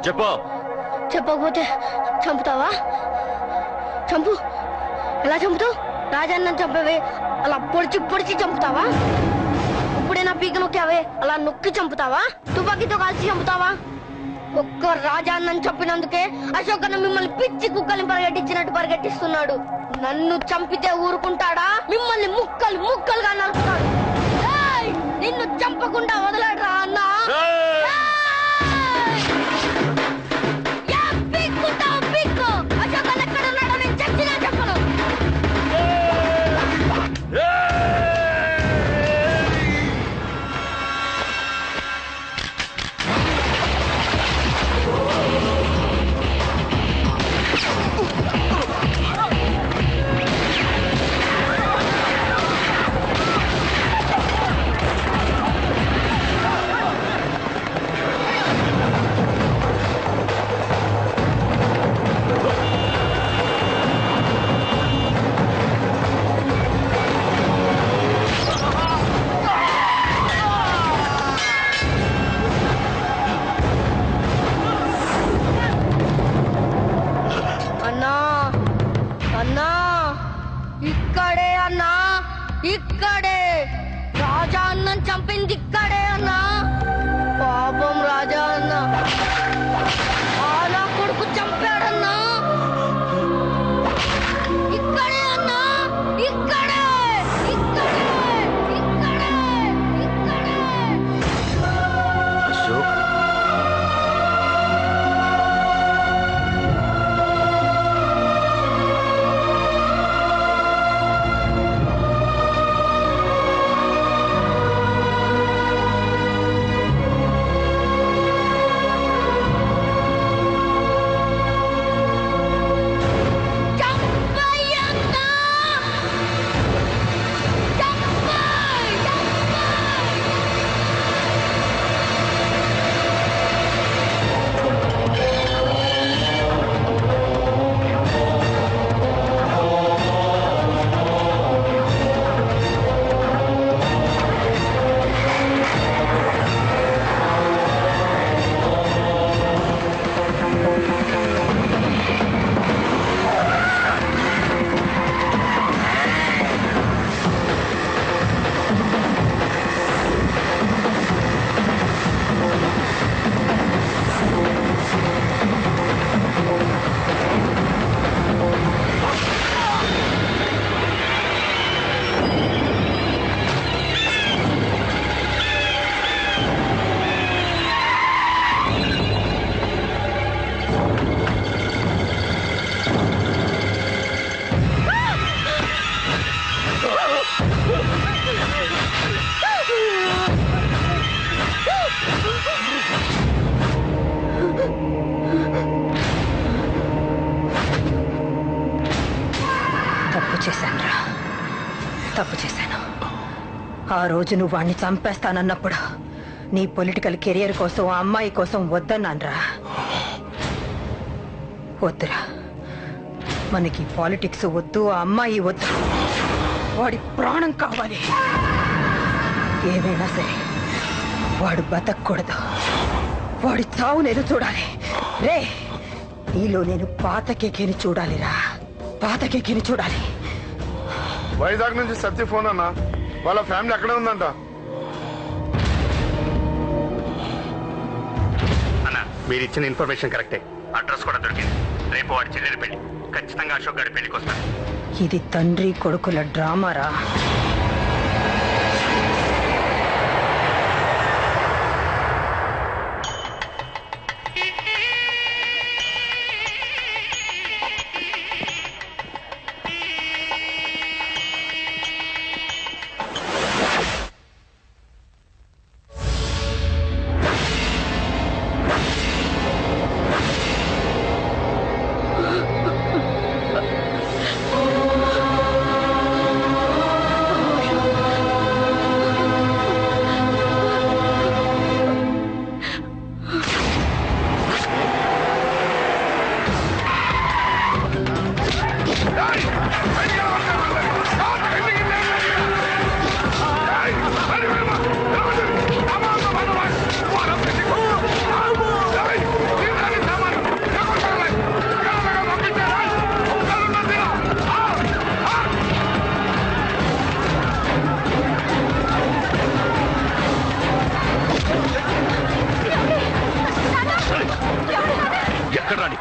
చెప్పు. చెప్పకపోతే చంపుతావా? చంపు. ఎలా చంపుతావు? రాజాన్న చంపవే అలా పొడిచి పొడిచి చంపుతావా? ఇప్పుడైనా పీక నొక్కావే అలా నొక్కి చంపుతావా? తుపాకీతో కాల్చి చంపుతావా? ఒక్క రాజాన్నని చంపినందుకే అశోక్ అన్న మిమ్మల్ని పిచ్చి కుక్కల్ని పరిగెట్టించినట్టు పరిగెట్టిస్తున్నాడు. నన్ను చంపితే ఊరుకుంటాడా? మిమ్మల్ని ముక్కలు ముక్కలుగా నరుకుతాడు. నిన్ను చంపకుండా వదలడరా అన్నా. ఇక్కడే రాజా అన్నని చంపింది ఇక్కడే అన్నా. పాపం రాజా అన్న నా కొడుకు చంపాడన్నా. ఇక్కడే అన్నా, ఇక్కడే ఇక్కడే ఇక్కడే ఇక్కడే. అశోక్, తప్పు చేశాను. ఆ రోజు నువ్వు వాణ్ణి చంపేస్తానన్నప్పుడు నీ పొలిటికల్ కెరియర్ కోసం ఆ అమ్మాయి కోసం వద్దన్నాన్రా. వద్దురా, మనకి పాలిటిక్స్ వద్దు, ఆ అమ్మాయి వద్దు, వాడి ప్రాణం కావాలి. ఏమైనా సరే వాడు బతకూడదు, వాడి చావు నేను చూడాలి. రే, నీలో నేను పాత కేకేని చూడాలిరా, పాత కేకేని చూడాలి. వైజాగ్ నుంచి సత్య ఫోన్ అన్నా, వాళ్ళ ఫ్యామిలీ అక్కడే ఉందంట. అన్న, మీరు ఇచ్చిన ఇన్ఫర్మేషన్ కరెక్టే, అడ్రస్ కూడా దొరికింది. రేపు వాడి చెల్లెలి పెళ్లి, ఖచ్చితంగా అశోక్ గారి పెళ్లికి వస్తాను. ఇది తండ్రి కొడుకుల డ్రామారా.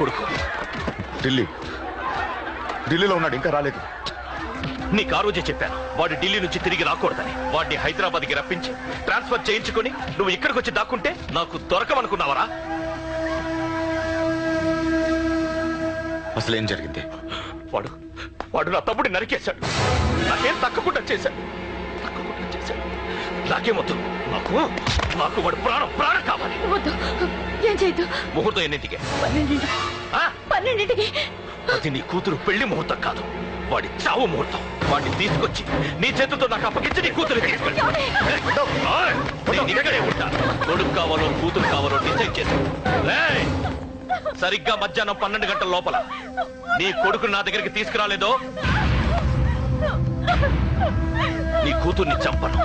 కొడుకు. ఢిల్లీలో ఉన్నాడు, ఇంకా రాలేదు. నీకు ఆ రోజే చెప్పాను, వాడు ఢిల్లీ నుంచి తిరిగి రాకూడదని. వాడిని హైదరాబాద్కి రప్పించి ట్రాన్స్ఫర్ చేయించుకొని నువ్వు ఇక్కడికి వచ్చి దాక్కుంటే నాకు దొరకమనుకున్నావరా? అసలేం జరిగింది? వాడు నా తమ్ముడిని నరికేశాడు. నాకేం తక్కకుండా చేశాడు. నాకేమొద్దు. నాకు వాడు ప్రాణం కావాలి. ఏం చేయదు. ముహూర్తం ఎన్నింటికే? 12ంటికి. అది నీ కూతురు పెళ్లి ముహూర్తం కాదు, వాడి చావు ముహూర్తం. వాడిని తీసుకొచ్చి నీ చేతులతో నాకు అప్పగించి నీ కూతురు తీసుకెళ్ళి ఇక్కడే ఉంటాను. కొడుకు కావాలో కూతురు కావాలో డిసైడ్ చేశాను. సరిగ్గా మధ్యాహ్నం 12 గంటల లోపల నీ కొడుకుని నా దగ్గరికి తీసుకురాలేదో నీ కూతుర్ని చంపను.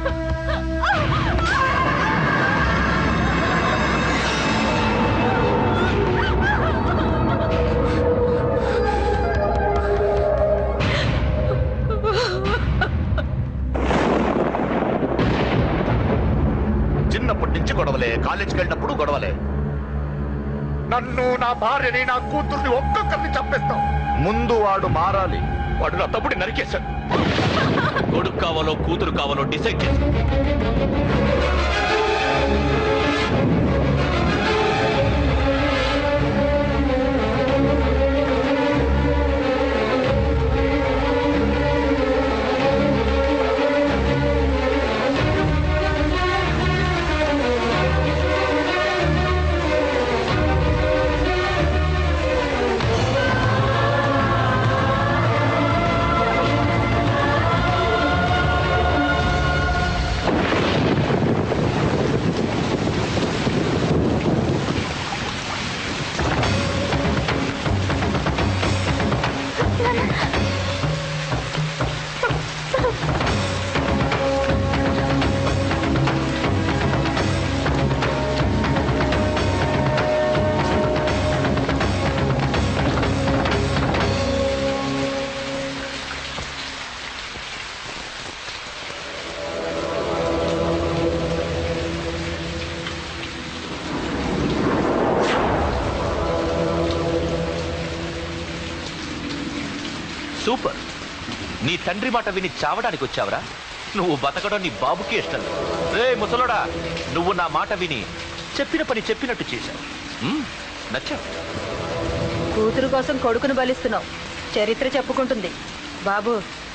చిన్నప్పటి నుంచి గొడవలే, కాలేజీకి వెళ్ళినప్పుడు గొడవలే. నన్ను, నా భార్యని, నా కూతుర్ని ఒక్కొక్కరిని చంపేస్తాం. ముందు వాడు మారాలి. వాడు నా తమ్ముడిని నరికేశాడు. కొడుకు కావాలో కూతురు కావాలో డిసైడ్ చేశాడు. సూపర్. నీ తండ్రి మాట విని చావడానికి వచ్చావరా? నువ్వు బతకడం నీ బాబుకి ఇష్టం లేదు. రే ముసలోడా, నువ్వు నా మాట విని చెప్పిన పని చెప్పినట్టు చేశావు. నచ్చావు. కూతురు కోసం కొడుకును బలిస్తున్నావు. చరిత్ర చెప్పుకుంటుంది. బాబు,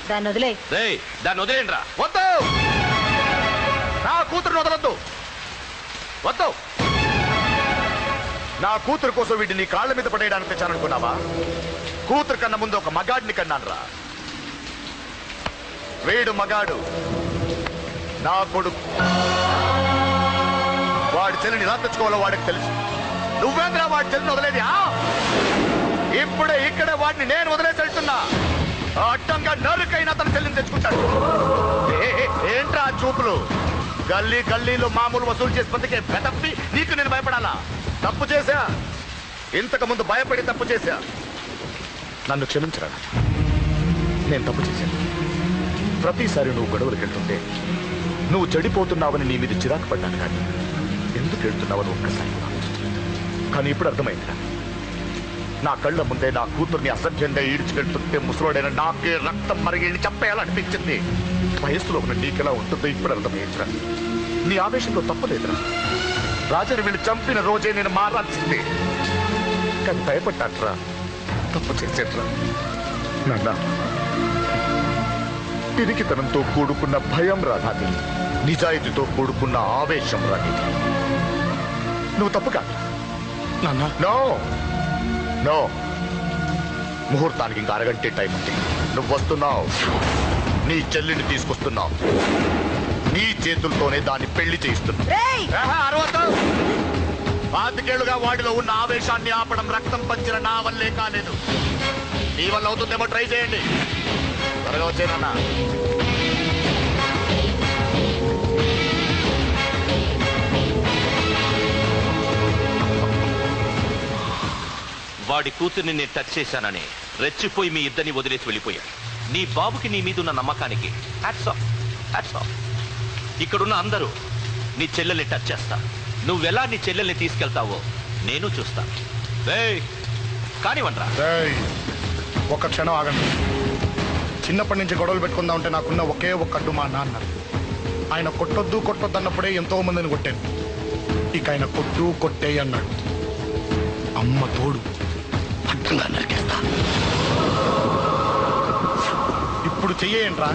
దాన్ని వదిలే. రే, దాన్ని వదిలేండ్రా. వద్దు, నా కూతురుని వదలొద్దు. వద్దు. నా కూతురు కోసం వీటిని కాళ్ళ మీద పడేయడానికి తెచ్చాననుకున్నావా? కూతురు కన్నా ముందు ఒక మగాడిని కన్నాను రా. వీడు మగాడు, నా కొడుకు. వాడి చెల్లిని ఎలా తెచ్చుకోవాలో వాడికి తెలుసు. నువ్వేంద్రా వాడి చెల్లిని వదిలేది? ఇప్పుడే ఇక్కడే వాడిని నేను వదిలేసి వెళ్తున్నా. అడ్డంగా నరుకైనా తన చెల్లిని తెచ్చుకుంటాడు. ఏంట్రా చూపులు? గల్లీ గల్లీలో మామూలు వసూలు చేసి బతికే బెదప్పి నీకు నేను భయపడాలా? తప్పు చేశా, ఇంతకు ముందు భయపడి తప్పు చేశా. నన్ను క్షమించరా, నేను తప్పు చేశాను. ప్రతిసారి నువ్వు గొడవలకు వెళ్తుంటే నువ్వు చెడిపోతున్నావని నీ మీద చిరాకు పడ్డాను. కానీ ఎందుకు వెళ్తున్నావని ఒక్కసారి కూడా ఆలోచించలేదు. కానీ ఇప్పుడు అర్థమైందిరా, నా కళ్ళ ముందే నా కూతుర్ని అసభ్యంగా ఈడ్చుకెళ్తుంటే ముసలోడైన నాకే రక్తం మరిగి చంపేయాలనిపించింది. వయస్సులో ఉన్న నీకెలా ఉంటుందో ఇప్పుడు అర్థమైందిరా. నీ ఆవేశంలో తప్పలేదురా. రాజాని వీళ్ళు చంపిన రోజే నేను మారాల్సిందే. కానీ భయపడ్డాట్రా, తప్పు చేసేట్రా. నాన్న, పిరికితనంతో కూడుకున్న భయం రాని, నిజాయితీతో కూడుకున్న ఆవేశం రాని. నువ్వు తప్పు కాదు నాన్న. నో నో, ముహూర్తానికి ఇంకా అరగంటే టైం ఉంది. నువ్వు వస్తున్నావు, నీ చెల్లిని తీసుకొస్తున్నావు. నీ చేతులతోనే దాన్ని పెళ్లి చేయిస్తున్నావు. 25 ఏళ్లుగా వాడిలో ఉన్న ఆవేశాన్ని ఆపడం రక్తం పంచిన నా వల్లే కాలేదు. నీ వల్ల అవుతుందేమో ట్రై చేయండి. త్వరగా వచ్చేనన్నా. వాడి కూతుర్ని నేను టచ్ చేశానని రెచ్చిపోయి మీ ఇద్దరిని వదిలేసి వెళ్ళిపోయాడు. నీ బాబుకి నీ మీద ఉన్న నమ్మకానికి హ్యాట్స్ ఆఫ్, హ్యాట్స్ ఆఫ్. ఇక్కడున్న అందరూ నీ చెల్లెల్ని టచ్ చేస్తా. నువ్వెలా నీ చెల్లెల్ని తీసుకెళ్తావో నేను చూస్తాను. కానివ్వండిరా. ఏయ్, ఒక్క క్షణం ఆగండి. చిన్నప్పటి నుంచి గొడవలు పెట్టుకుందాం అంటే నాకున్న ఒకే ఒక్క అడ్డు మా నాన్న. ఆయన కొట్టొద్దు అన్నప్పుడే ఎంతో మందిని కొట్టాను. ఇక ఆయన కొట్టు కొట్టే అన్నాడు. అమ్మ తోడు అడ్డంగా నరికేస్తా. ఇప్పుడు చెయ్యేంట్రా?